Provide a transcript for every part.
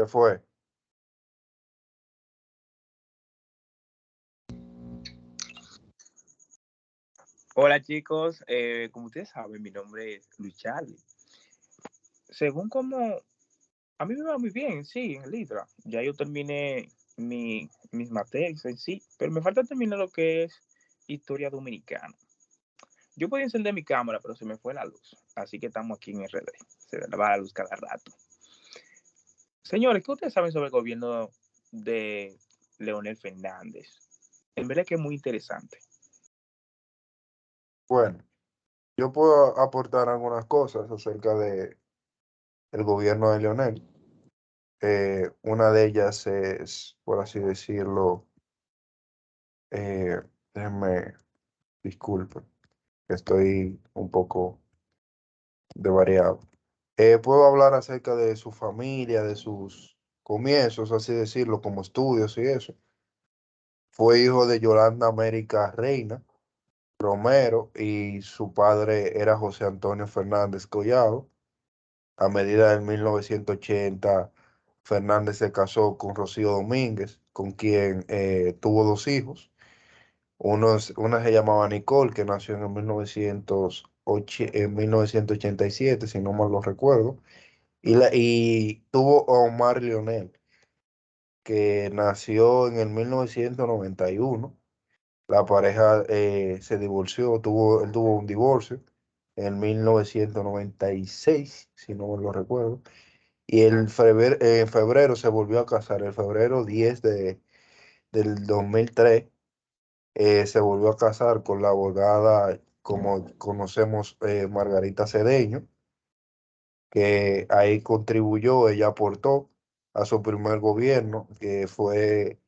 Se fue. Hola chicos, como ustedes saben, mi nombre es Luis Charlie. Según como a mí me va muy bien, sí, en Libra. Ya yo terminé mis materias en sí, pero me falta terminar lo que es historia dominicana. Yo podía encender mi cámara, pero se me fue la luz, así que estamos aquí en RD. Se me va la luz cada rato. Señores, ¿qué ustedes saben sobre el gobierno de Leonel Fernández? En verdad que es muy interesante. Bueno, yo puedo aportar algunas cosas acerca de el gobierno de Leonel. Una de ellas es, por así decirlo, déjenme, disculpen, que estoy un poco de variado. Puedo hablar acerca de su familia, de sus comienzos, así decirlo, como estudios y eso. Fue hijo de Yolanda América Reina Romero y su padre era José Antonio Fernández Collado. A medida de 1980, Fernández se casó con Rocío Domínguez, con quien tuvo dos hijos. Una se llamaba Nicole, que nació en el 1987, si no mal lo recuerdo, y tuvo a Omar Lionel, que nació en el 1991. La pareja se divorció, él tuvo un divorcio en 1996, si no me lo recuerdo. Y en febrero se volvió a casar, el febrero 10 del 2003, se volvió a casar con la abogada, como conocemos, Margarita Cedeño, que ahí contribuyó, ella aportó a su primer gobierno, que fue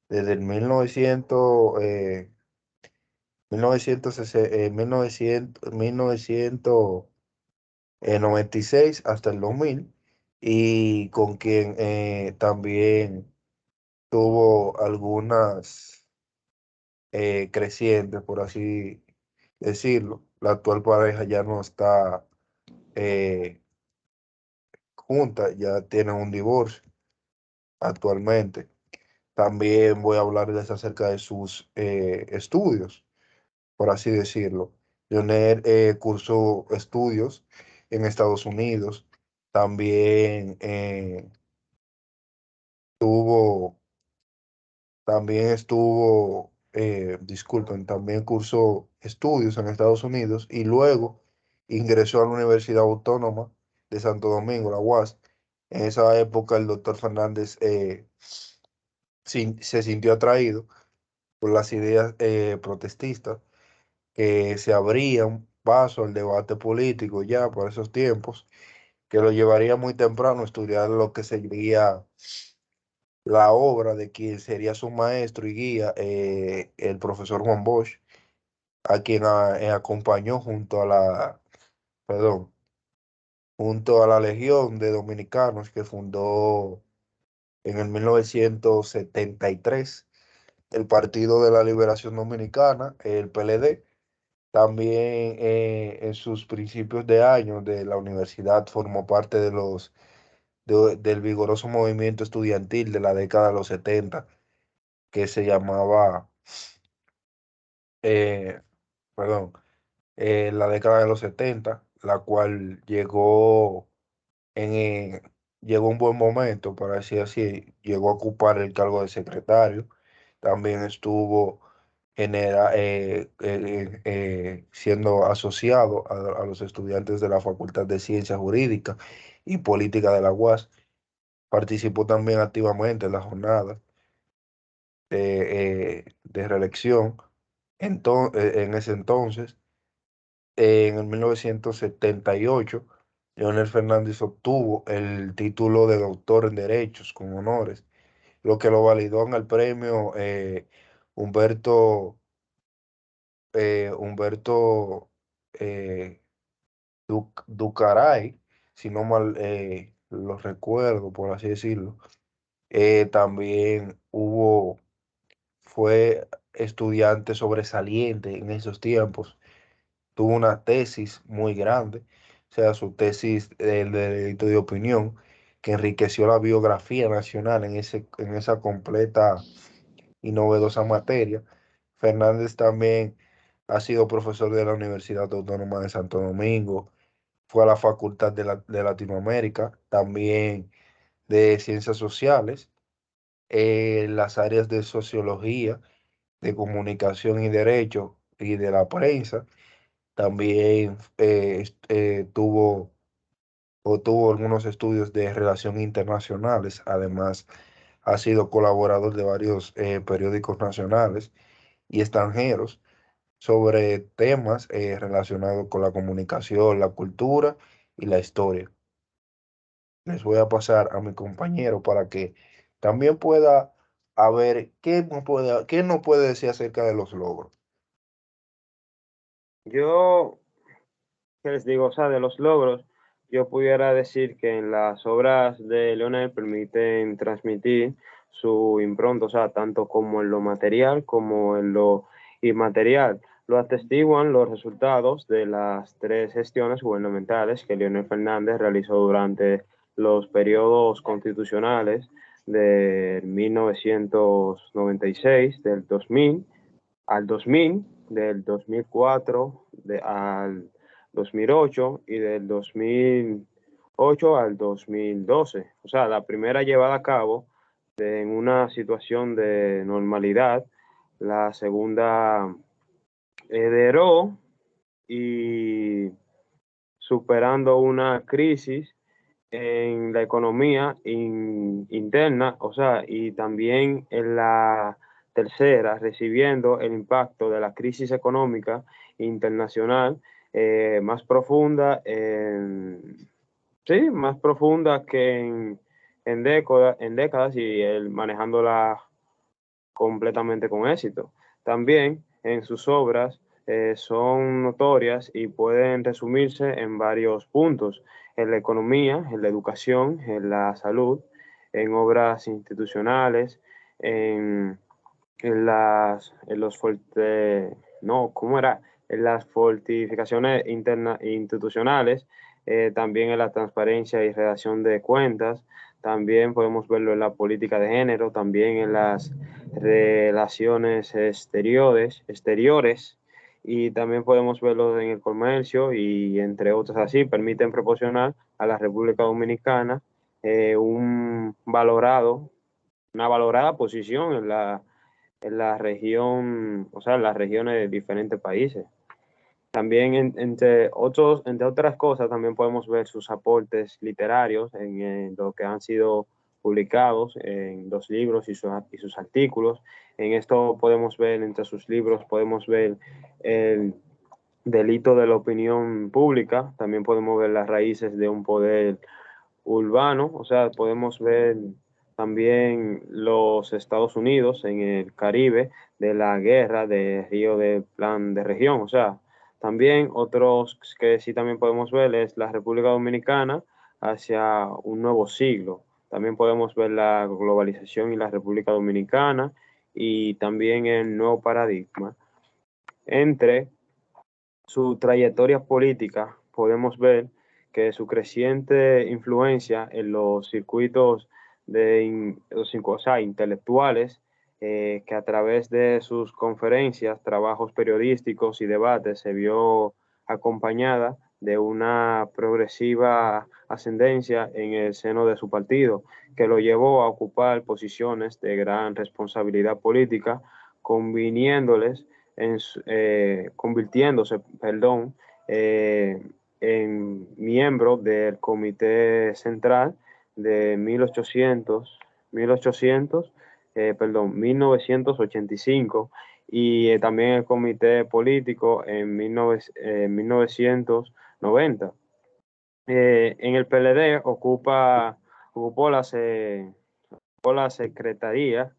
desde el 1996 hasta el 2000, y con quien también tuvo algunas crecientes, por así decirlo. La actual pareja ya no está eh, junta, ya tienen un divorcio actualmente. También voy a hablarles acerca de sus estudios, por así decirlo. Leonel cursó estudios en Estados Unidos. También tuvo disculpen, también cursó estudios en Estados Unidos y luego ingresó a la Universidad Autónoma de Santo Domingo, la UAS. En esa época el doctor Fernández se sintió atraído por las ideas protestistas, que se abría un paso al debate político ya por esos tiempos, que lo llevaría muy temprano a estudiar lo que sería la obra de quien sería su maestro y guía, el profesor Juan Bosch, a quien acompañó perdón, junto a la Legión de Dominicanos que fundó en el 1973 el Partido de la Liberación Dominicana, el PLD. También en sus principios de año de la universidad formó parte del vigoroso movimiento estudiantil de la década de los 70, que se llamaba, eh, perdón, la década de los 70, la cual llegó un buen momento, para decir así, llegó a ocupar el cargo de secretario. También estuvo siendo asociado a los estudiantes de la Facultad de Ciencias Jurídicas y Política de la UAS. Participó también activamente en la jornada de reelección. En ese entonces, en el 1978, Leonel Fernández obtuvo el título de doctor en Derechos con honores, lo que lo validó en el premio Humberto, Humberto eh, Ducaray, si no mal lo recuerdo, por así decirlo. También fue estudiante sobresaliente en esos tiempos. Tuvo una tesis muy grande, o sea, su tesis de delito de opinión, que enriqueció la biografía nacional en esa completa y novedosa materia. Fernández también ha sido profesor de la Universidad Autónoma de Santo Domingo, fue a la Facultad de Latinoamérica, también de Ciencias Sociales, las áreas de Sociología, de Comunicación y Derecho y de la Prensa. También tuvo algunos estudios de relaciones internacionales. Además, ha sido colaborador de varios periódicos nacionales y extranjeros sobre temas relacionados con la comunicación, la cultura y la historia. Les voy a pasar a mi compañero para que también pueda a ver qué nos puede decir acerca de los logros. Yo, ¿qué les digo? O sea, de los logros, yo pudiera decir que en las obras de Leonel permiten transmitir su impronta, o sea, tanto como en lo material como en lo inmaterial. Lo atestiguan los resultados de las tres gestiones gubernamentales que Leonel Fernández realizó durante los periodos constitucionales de 1996, del 2000 al 2000, del 2004 al 2008 y del 2008 al 2012. O sea, la primera llevada a cabo en una situación de normalidad, la segunda heredó y superando una crisis en la economía interna, o sea, y también en la tercera, recibiendo el impacto de la crisis económica internacional más profunda, sí, más profunda que en décadas y él manejándola completamente con éxito. También en sus obras son notorias y pueden resumirse en varios puntos, en la economía, en la educación, en la salud, en obras institucionales, en, en los no, ¿cómo era? En las fortificaciones institucionales, también en la transparencia y redacción de cuentas, también podemos verlo en la política de género, también en las relaciones exteriores y también podemos verlo en el comercio y entre otras así, permiten proporcionar a la República Dominicana una valorada posición en la región, o sea, en las regiones de diferentes países. También, entre otras cosas, también podemos ver sus aportes literarios en lo que han sido publicados en los libros y sus artículos. En esto podemos ver, entre sus libros, podemos ver el delito de la opinión pública, también podemos ver las raíces de un poder urbano, o sea, podemos ver también los Estados Unidos en el Caribe, de la guerra de Río de Plan de Región, o sea, también otros que sí también podemos ver es la República Dominicana hacia un nuevo siglo. También podemos ver la globalización y la República Dominicana y también el nuevo paradigma. Entre su trayectoria política podemos ver que su creciente influencia en los circuitos o sea, intelectuales, que a través de sus conferencias, trabajos periodísticos y debates se vio acompañada de una progresiva ascendencia en el seno de su partido, que lo llevó a ocupar posiciones de gran responsabilidad política, conviniéndoles convirtiéndose, perdón, en miembro del Comité Central de 1985 y también el Comité Político en 1990. En el PLD ocupó la Secretaría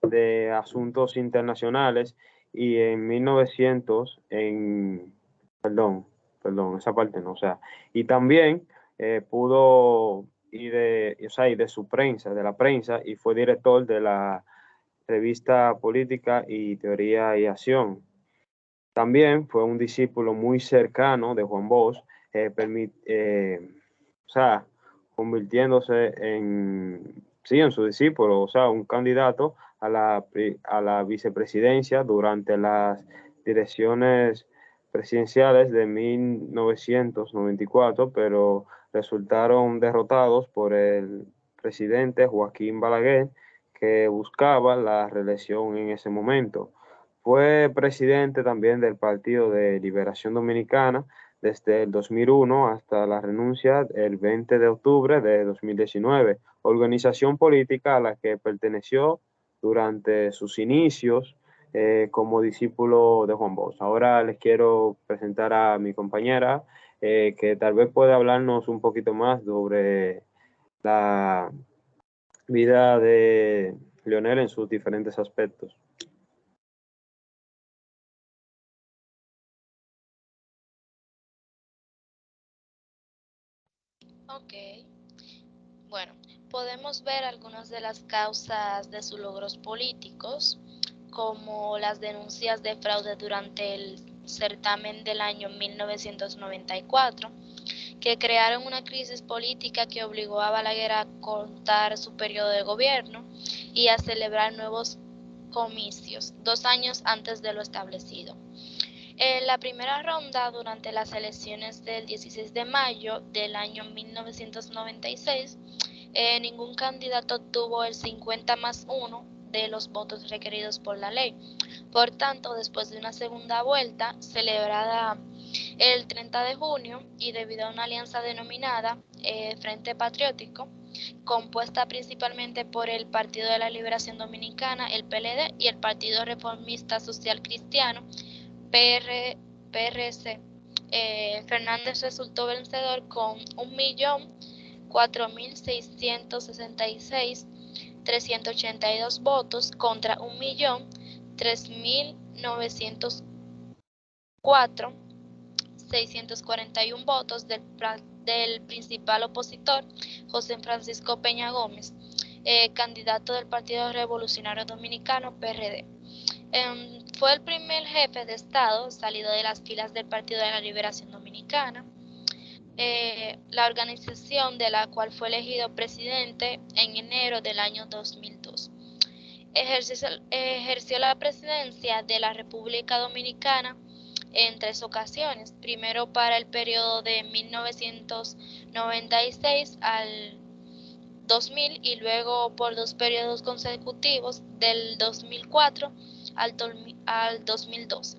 de Asuntos Internacionales y en 1900, perdón, esa parte no, o sea, y también pudo, o sea, y de su prensa, de la prensa, y fue director de la revista Política y Teoría y Acción. También fue un discípulo muy cercano de Juan Bosch, o sea, convirtiéndose en su discípulo, o sea, un candidato a la vicepresidencia durante las direcciones presidenciales de 1994, pero resultaron derrotados por el presidente Joaquín Balaguer, que buscaba la reelección en ese momento. Fue presidente también del Partido de Liberación Dominicana desde el 2001 hasta la renuncia el 20 de octubre de 2019, organización política a la que perteneció durante sus inicios como discípulo de Juan Bosch. Ahora les quiero presentar a mi compañera que tal vez pueda hablarnos un poquito más sobre la vida de Leonel en sus diferentes aspectos. Ok, bueno, podemos ver algunas de las causas de sus logros políticos, como las denuncias de fraude durante el certamen del año 1994, que crearon una crisis política que obligó a Balaguer a cortar su periodo de gobierno y a celebrar nuevos comicios 2 años antes de lo establecido. En la primera ronda, durante las elecciones del 16 de mayo del año 1996, ningún candidato obtuvo el 50+1 de los votos requeridos por la ley. Por tanto, después de una segunda vuelta, celebrada el 30 de junio, y debido a una alianza denominada Frente Patriótico, compuesta principalmente por el Partido de la Liberación Dominicana, el PLD, y el Partido Reformista Social Cristiano, PRC, Fernández resultó vencedor con 1.004.666.382 votos contra 1.003.904.641 votos del principal opositor, José Francisco Peña Gómez, candidato del Partido Revolucionario Dominicano, PRD. Fue el primer jefe de Estado salido de las filas del Partido de la Liberación Dominicana, la organización de la cual fue elegido presidente en enero del año 2002. Ejerció la presidencia de la República Dominicana en 3 ocasiones, primero para el periodo de 1996 al 2000 y luego por 2 periodos consecutivos del 2004 al 2012.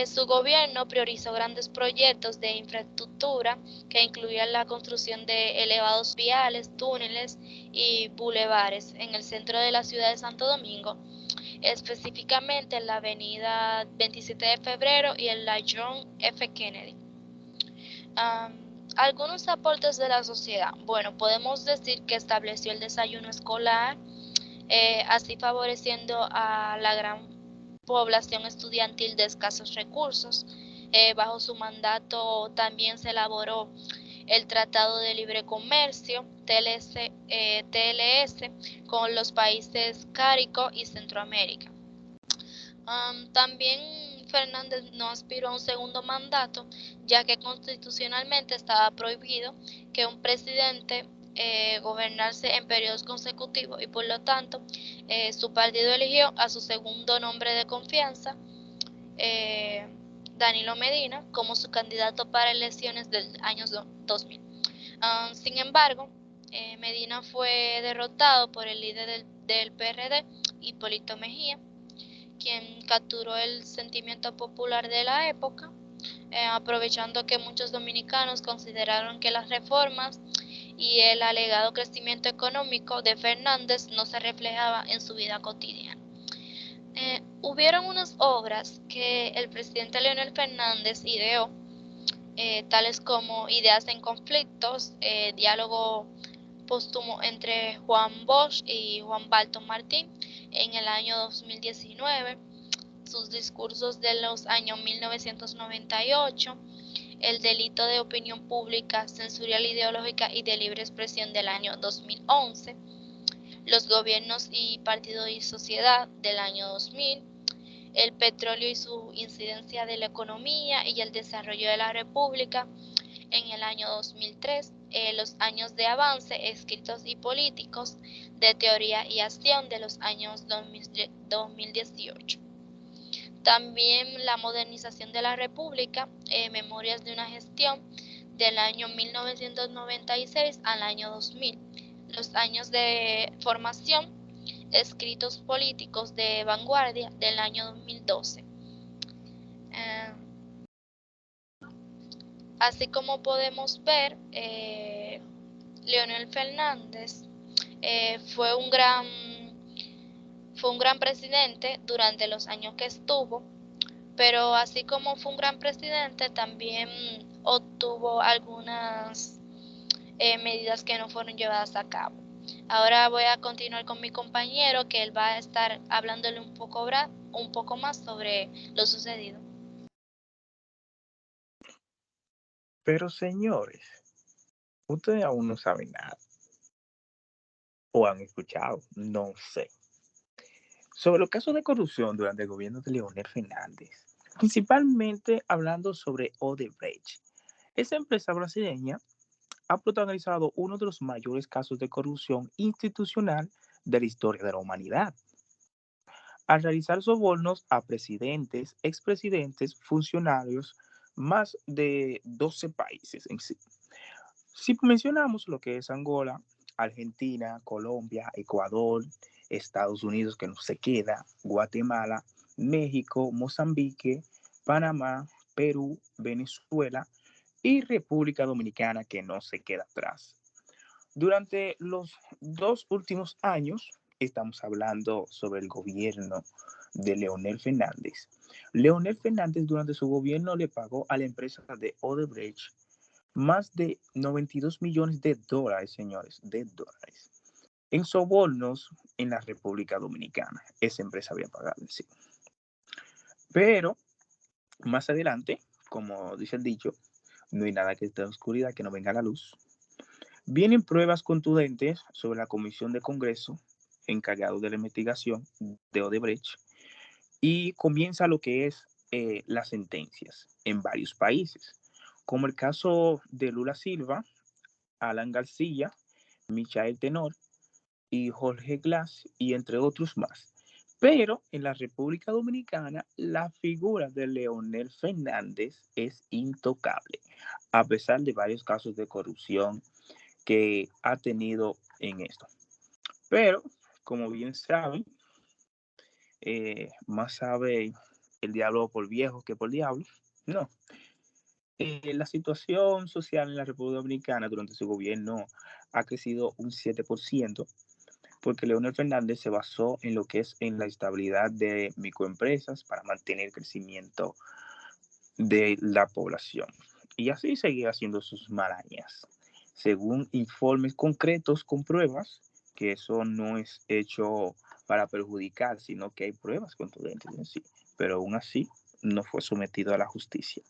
Su gobierno priorizó grandes proyectos de infraestructura que incluían la construcción de elevados viales, túneles y bulevares en el centro de la ciudad de Santo Domingo, específicamente en la avenida 27 de Febrero y en la John F. Kennedy. Algunos aportes de la sociedad. Bueno, podemos decir que estableció el desayuno escolar, así favoreciendo a la gran población estudiantil de escasos recursos. Bajo su mandato también se elaboró el Tratado de Libre Comercio, TLC, TLS, con los países Carico y Centroamérica. También Fernández no aspiró a un segundo mandato, ya que constitucionalmente estaba prohibido que un presidente gobernarse en periodos consecutivos, y por lo tanto su partido eligió a su segundo nombre de confianza, Danilo Medina, como su candidato para elecciones del año 2000. Sin embargo, Medina fue derrotado por el líder del PRD, Hipólito Mejía, quien capturó el sentimiento popular de la época, aprovechando que muchos dominicanos consideraron que las reformas y el alegado crecimiento económico de Fernández no se reflejaba en su vida cotidiana. Hubieron unas obras que el presidente Leonel Fernández ideó, tales como Ideas en Conflictos, diálogo póstumo entre Juan Bosch y Juan Balton Martín en el año 2019, sus discursos de los años 1998, el delito de opinión pública, censurial ideológica y de libre expresión del año 2011, los gobiernos y partido y sociedad del año 2000, el petróleo y su incidencia de la economía y el desarrollo de la República en el año 2003, los años de avance escritos y políticos de teoría y acción de los años 2018. También la modernización de la República, memorias de una gestión del año 1996 al año 2000, los años de formación, escritos políticos de vanguardia del año 2012. Así como podemos ver, Leonel Fernández fue un gran presidente durante los años que estuvo, pero así como fue un gran presidente, también obtuvo algunas medidas que no fueron llevadas a cabo. Ahora voy a continuar con mi compañero, que él va a estar hablándole un poco más sobre lo sucedido. Pero señores, ustedes aún no saben nada. O han escuchado, no sé. Sobre los casos de corrupción durante el gobierno de Leonel Fernández, principalmente hablando sobre Odebrecht. Esa empresa brasileña ha protagonizado uno de los mayores casos de corrupción institucional de la historia de la humanidad, al realizar sobornos a presidentes, expresidentes, funcionarios, más de 12 países en sí. Si mencionamos lo que es Angola, Argentina, Colombia, Ecuador, Estados Unidos, que no se queda, Guatemala, México, Mozambique, Panamá, Perú, Venezuela y República Dominicana, que no se queda atrás. Durante los 2 últimos años, estamos hablando sobre el gobierno de Leonel Fernández. Leonel Fernández durante su gobierno le pagó a la empresa de Odebrecht más de 92 millones de dólares, señores, de dólares, en sobornos en la República Dominicana. Esa empresa había pagado en sí. Pero más adelante, como dice el dicho, no hay nada que esté en oscuridad que no venga a la luz. Vienen pruebas contundentes sobre la Comisión de Congreso encargado de la investigación de Odebrecht y comienza lo que es las sentencias en varios países, como el caso de Lula Silva, Alan García, Michael Tenor y Jorge Glass, y entre otros más. Pero en la República Dominicana, la figura de Leonel Fernández es intocable, a pesar de varios casos de corrupción que ha tenido en esto. Pero, como bien saben, más sabe el diablo por viejo que por diablo. No. La situación social en la República Dominicana durante su gobierno ha crecido un 7%, porque Leonel Fernández se basó en lo que es en la estabilidad de microempresas para mantener el crecimiento de la población. Y así seguía haciendo sus marañas, según informes concretos con pruebas, que eso no es hecho para perjudicar, sino que hay pruebas contundentes en sí, pero aún así no fue sometido a la justicia.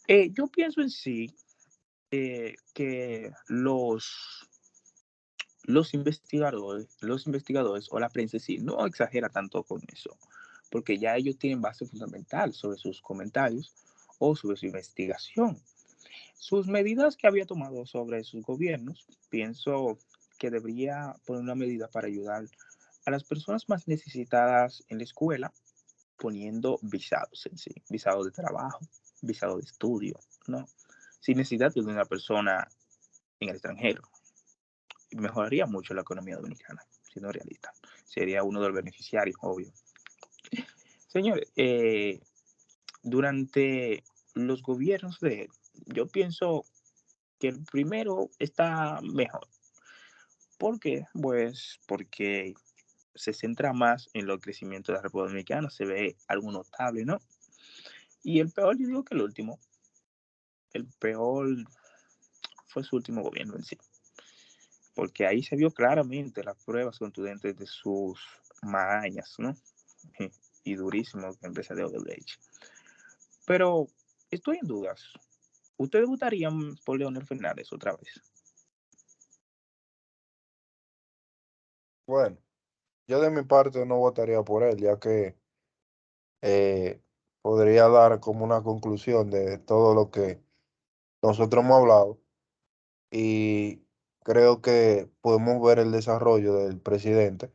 Yo pienso en sí que los investigadores o la prensa sí no exagera tanto con eso, porque ya ellos tienen base fundamental sobre sus comentarios o sobre su investigación. Sus medidas que había tomado sobre sus gobiernos, pienso que debería poner una medida para ayudar a las personas más necesitadas en la escuela, poniendo visados en sí, visados de trabajo, visado de estudio, ¿no? Sin necesidad de una persona en el extranjero. Mejoraría mucho la economía dominicana, siendo realista. Sería uno de los beneficiarios, obvio. Señores, durante los gobiernos de él, yo pienso que el primero está mejor. ¿Por qué? Pues porque se centra más en el crecimiento de la República Dominicana, se ve algo notable, ¿no? Y el peor, yo digo que el peor fue su último gobierno en sí, porque ahí se vio claramente las pruebas contundentes de sus marañas, ¿no? Y durísimo la empresa de Odebrecht. Pero estoy en dudas. ¿Ustedes votarían por Leonel Fernández otra vez? Bueno, yo de mi parte no votaría por él, ya que eh, podría dar como una conclusión de todo lo que nosotros hemos hablado, y creo que podemos ver el desarrollo del presidente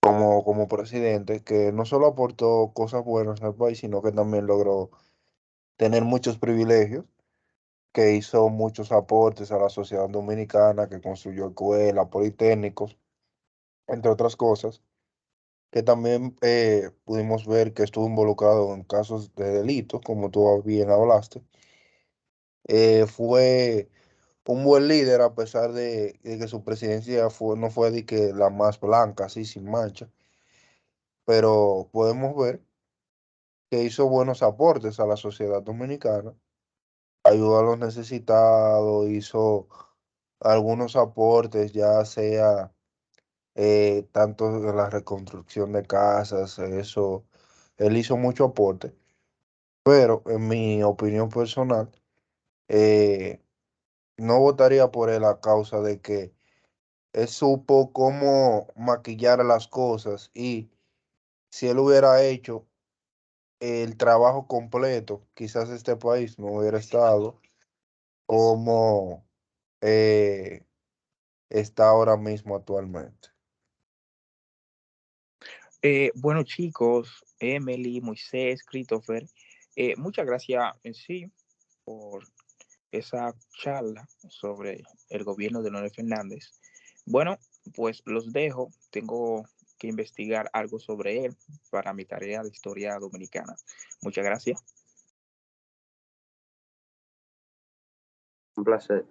como presidente, que no solo aportó cosas buenas al país, sino que también logró tener muchos privilegios, que hizo muchos aportes a la sociedad dominicana, que construyó escuelas, politécnicos, entre otras cosas, que también pudimos ver que estuvo involucrado en casos de delitos, como tú bien hablaste. Fue un buen líder a pesar de que su presidencia no fue de que la más blanca, así sin mancha, pero podemos ver que hizo buenos aportes a la sociedad dominicana, ayudó a los necesitados, hizo algunos aportes, ya sea tanto en la reconstrucción de casas, eso, él hizo mucho aporte, pero en mi opinión personal, eh, no votaría por él a causa de que él supo cómo maquillar las cosas y si él hubiera hecho el trabajo completo, quizás este país no hubiera estado como eh, está ahora mismo actualmente. Bueno, chicos, Emily, Moisés, Christopher, muchas gracias en sí por esa charla sobre el gobierno de Leonel Fernández. Bueno, pues los dejo. Tengo que investigar algo sobre él para mi tarea de historia dominicana. Muchas gracias. Un placer.